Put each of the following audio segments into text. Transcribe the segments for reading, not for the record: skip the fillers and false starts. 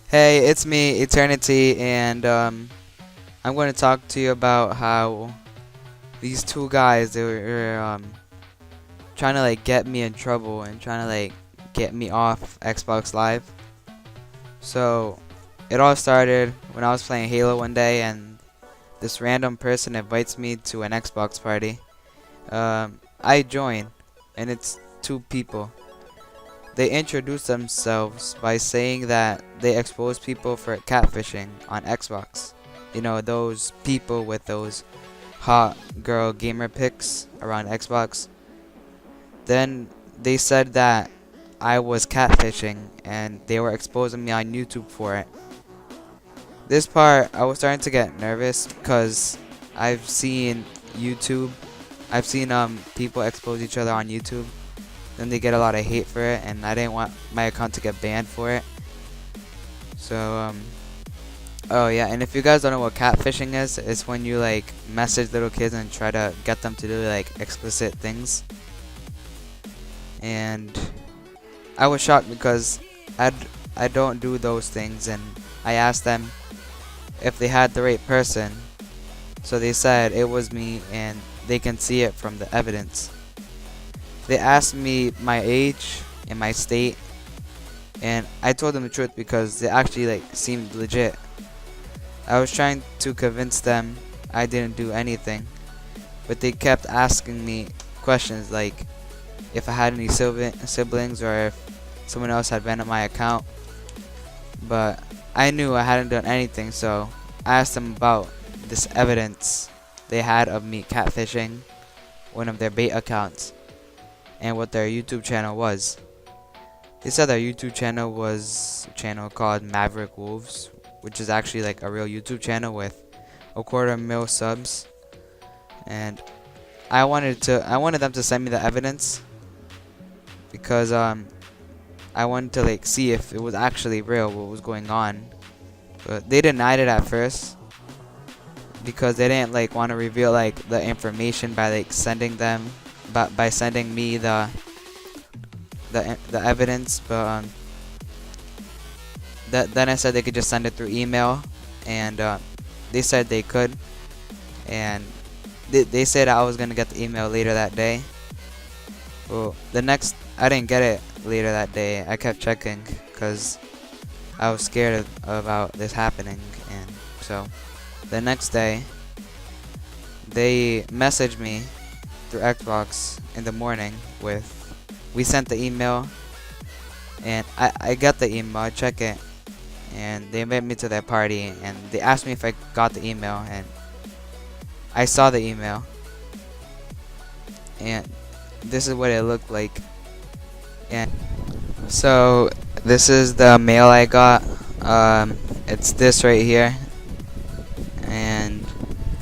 Hey, it's me, Eternity, and I'm going to talk to you about how these two guys they were trying to get me in trouble and trying to get me off Xbox Live. So it all started when I was playing Halo one day, and this random person invites me to an Xbox party. I join, and it's two people. They introduce themselves by saying that they expose people for catfishing on Xbox. You know, those people with those hot girl gamer pics around Xbox. Then they said that I was catfishing and they were exposing me on YouTube for it. This part, I was starting to get nervous because I've seen YouTube. I've seen people expose each other on YouTube. Then they get a lot of hate for it, and I didn't want my account to get banned for it. So oh yeah, and if you guys don't know what catfishing is, it's when you message little kids and try to get them to do explicit things. And I was shocked because I don't do those things, and I asked them if they had the right person. So they said it was me and they can see it from the evidence. They asked me my age and my state, and I told them the truth because they actually seemed legit. I was trying to convince them I didn't do anything, but they kept asking me questions like if I had any siblings or if someone else had been on my account. But I knew I hadn't done anything, so I asked them about this evidence they had of me catfishing one of their bait accounts and what their YouTube channel was. They said their YouTube channel was a channel called Maverick Wolves, which is actually a real YouTube channel with 250,000 subs. And I wanted them to send me the evidence because I wanted to see if it was actually real what was going on. But they denied it at first because they didn't want to reveal the information by sending them by sending me the evidence. But then I said they could just send it through email, and they said they could, and they said I was gonna get the email later that day. Well, I didn't get it later that day. I kept checking because I was scared about this happening, and so the next day they messaged me through Xbox in the morning with we sent the email, and I got the email. I check it, and they invited me to their party, and they asked me if I got the email, and I saw the email, and this is what it looked like. And so this is the mail I got. It's this right here, and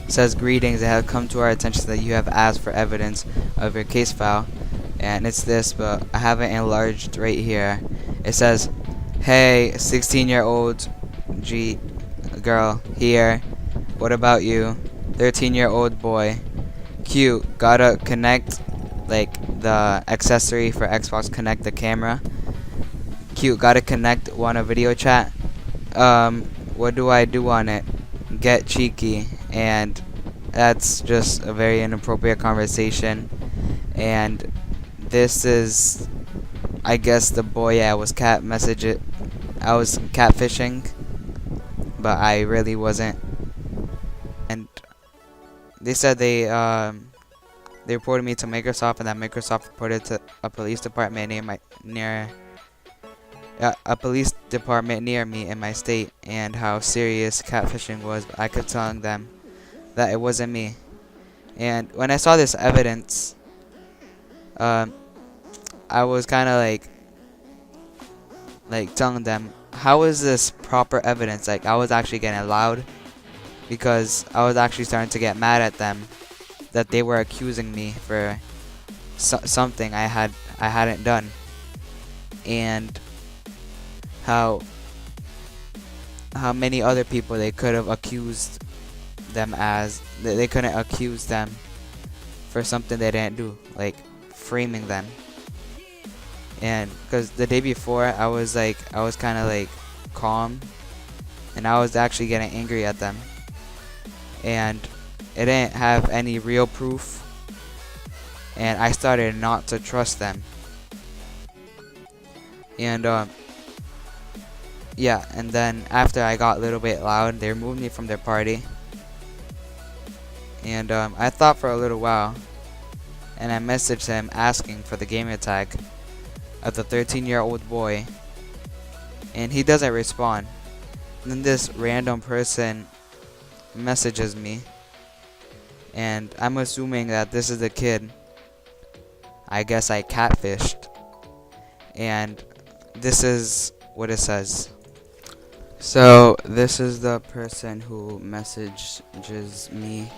it says, "Greetings, it has come to our attention that you have asked for evidence of your case file." And it's this, but I have it enlarged right here. It says, "Hey, 16-year-old G girl here. What about you? 13-year-old boy. Cute. Gotta connect the accessory for Xbox Connect, the camera. Cute. Gotta connect. Want a video chat? What do I do on it? Get cheeky." And that's just a very inappropriate conversation. And this is, I guess, the boy I was catfishing, but I really wasn't. And they said they reported me to Microsoft, and that Microsoft reported to a police department near me in my state, and how serious catfishing was. But I kept telling them that it wasn't me. And when I saw this evidence, I was kind of telling them, how is this proper evidence? I was actually getting loud because I was actually starting to get mad at them that they were accusing me for something I hadn't done, and how many other people they could have accused them as. They couldn't accuse them for something they didn't do, framing them. And because the day before I was kind of calm and I was actually getting angry at them, and it didn't have any real proof, and I started not to trust them. And yeah, and then after I got a little bit loud, they removed me from their party. And I thought for a little while, and I messaged him asking for the gamer tag of the 13-year-old boy, and he doesn't respond. And then this random person messages me, and I'm assuming that this is the kid I guess I catfished. And this is what it says. So this is the person who messages me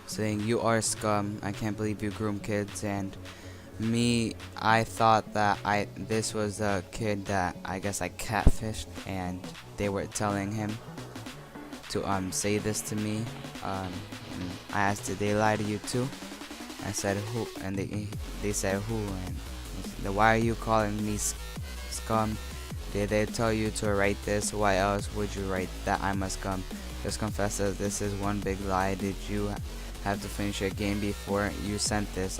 saying, "You are scum. I can't believe you groom kids." And me, I thought that this was a kid that I guess I catfished, and they were telling him to say this to me. I asked, "Did they lie to you too?" I said, "Who?" And they said, "Who?" And "Why are you calling me scum? Did they tell you to write this? Why else would you write that I'm a scum? Just confess that this is one big lie. Did you have to finish your game before you sent this?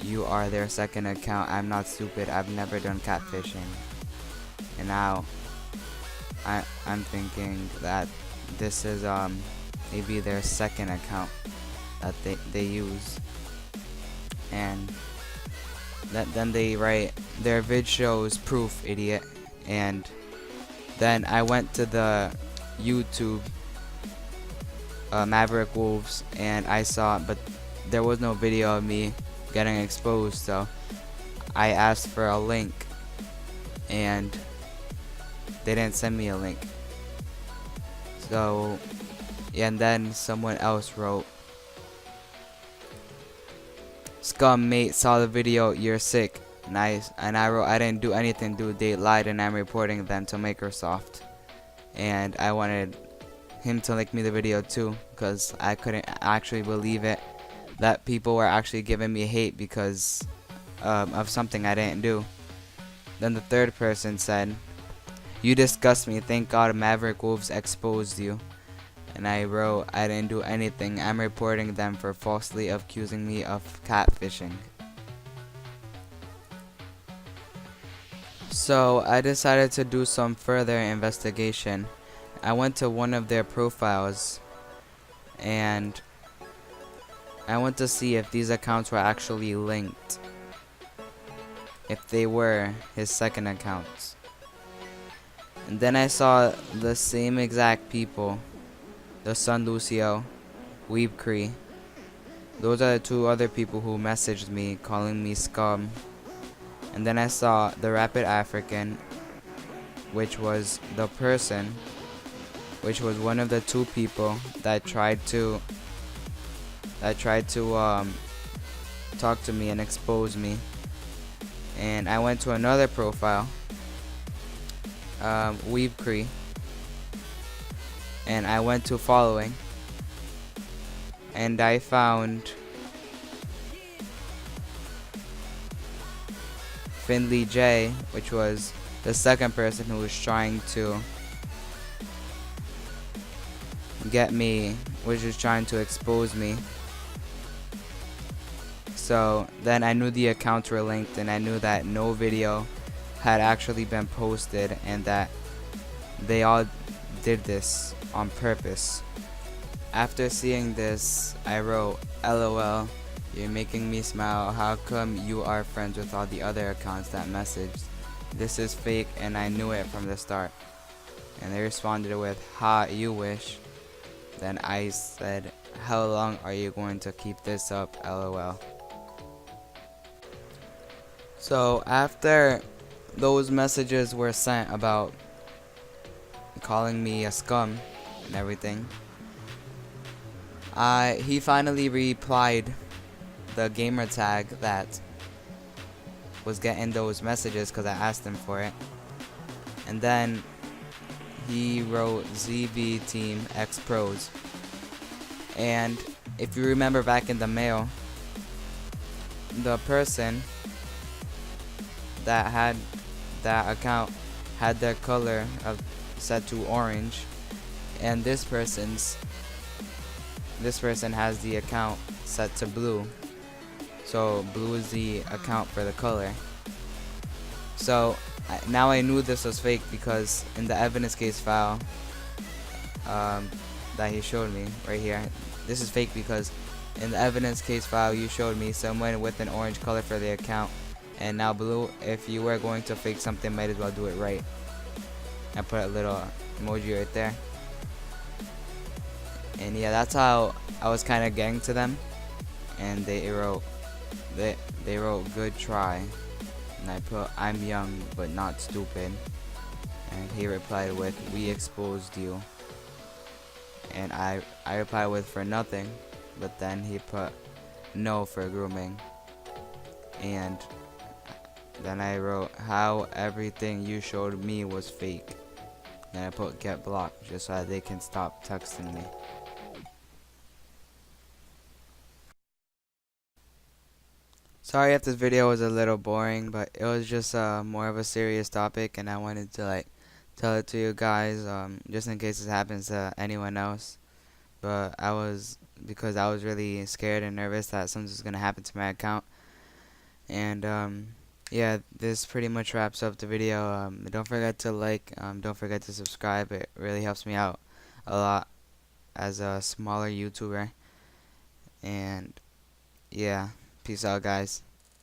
You are their second account. I'm not stupid. I've never done catfishing." And now I'm thinking that this is maybe their second account that they use. And then they write, "Their vid shows proof, idiot." And then I went to the YouTube Maverick Wolves, and I saw, but there was no video of me getting exposed. So I asked for a link, and they didn't send me a link. So yeah, and then someone else wrote, "Scum mate, saw the video, you're sick." Nice. And I wrote, "I didn't do anything, dude. They lied, and I'm reporting them to Microsoft." And I wanted him to link me the video too, because I couldn't actually believe it that people were actually giving me hate because of something I didn't do. Then the third person said, "You disgust me. Thank God Maverick Wolves exposed you." And I wrote, "I didn't do anything. I'm reporting them for falsely accusing me of catfishing." So I decided to do some further investigation. I went to one of their profiles, and I went to see if these accounts were actually linked, if they were his second accounts. And then I saw the same exact people, the Sun Lucio, Weeb Cree. Those are the two other people who messaged me calling me scum. And then I saw the Rapid African, which was the person, which was one of the two people that tried to talk to me and expose me. And I went to another profile, Weeb Cree, and I went to following, and I found Finley J, which was the second person who was trying to get me, which was trying to expose me. So then I knew the accounts were linked, and I knew that no video had actually been posted, and that they all did this on purpose. After seeing this, I wrote, "LOL, you're making me smile. How come you are friends with all the other accounts that messaged? This is fake, and I knew it from the start." And they responded with, "Ha, you wish." Then I said, "How long are you going to keep this up? LOL." So after those messages were sent about calling me a scum and everything, he finally replied the gamer tag that was getting those messages because I asked him for it. And then he wrote ZB Team X Pros. And if you remember back in the mail, the person that had that account had their color set to orange, and this person has the account set to blue, so blue is the account for the color. So now I knew this was fake because in the evidence case file um, that he showed me right here, this is fake because in the evidence case file you showed me someone with an orange color for the account and now blue. If you were going to fake something, might as well do it right. I put a little emoji right there, and yeah, that's how I was kind of getting to them. And they wrote good try, and I put I'm young but not stupid, and he replied with we exposed you, and I replied with for nothing, but then he put no for grooming, and then I wrote how everything you showed me was fake, and I put get blocked just so that they can stop texting me. Sorry if this video was a little boring, but it was just more of a serious topic, and I wanted to like tell it to you guys, just in case this happens to anyone else. But because I was really scared and nervous that something was gonna happen to my account, and yeah, this pretty much wraps up the video. Don't forget to like, don't forget to subscribe. It really helps me out a lot as a smaller YouTuber, and yeah, peace out, guys.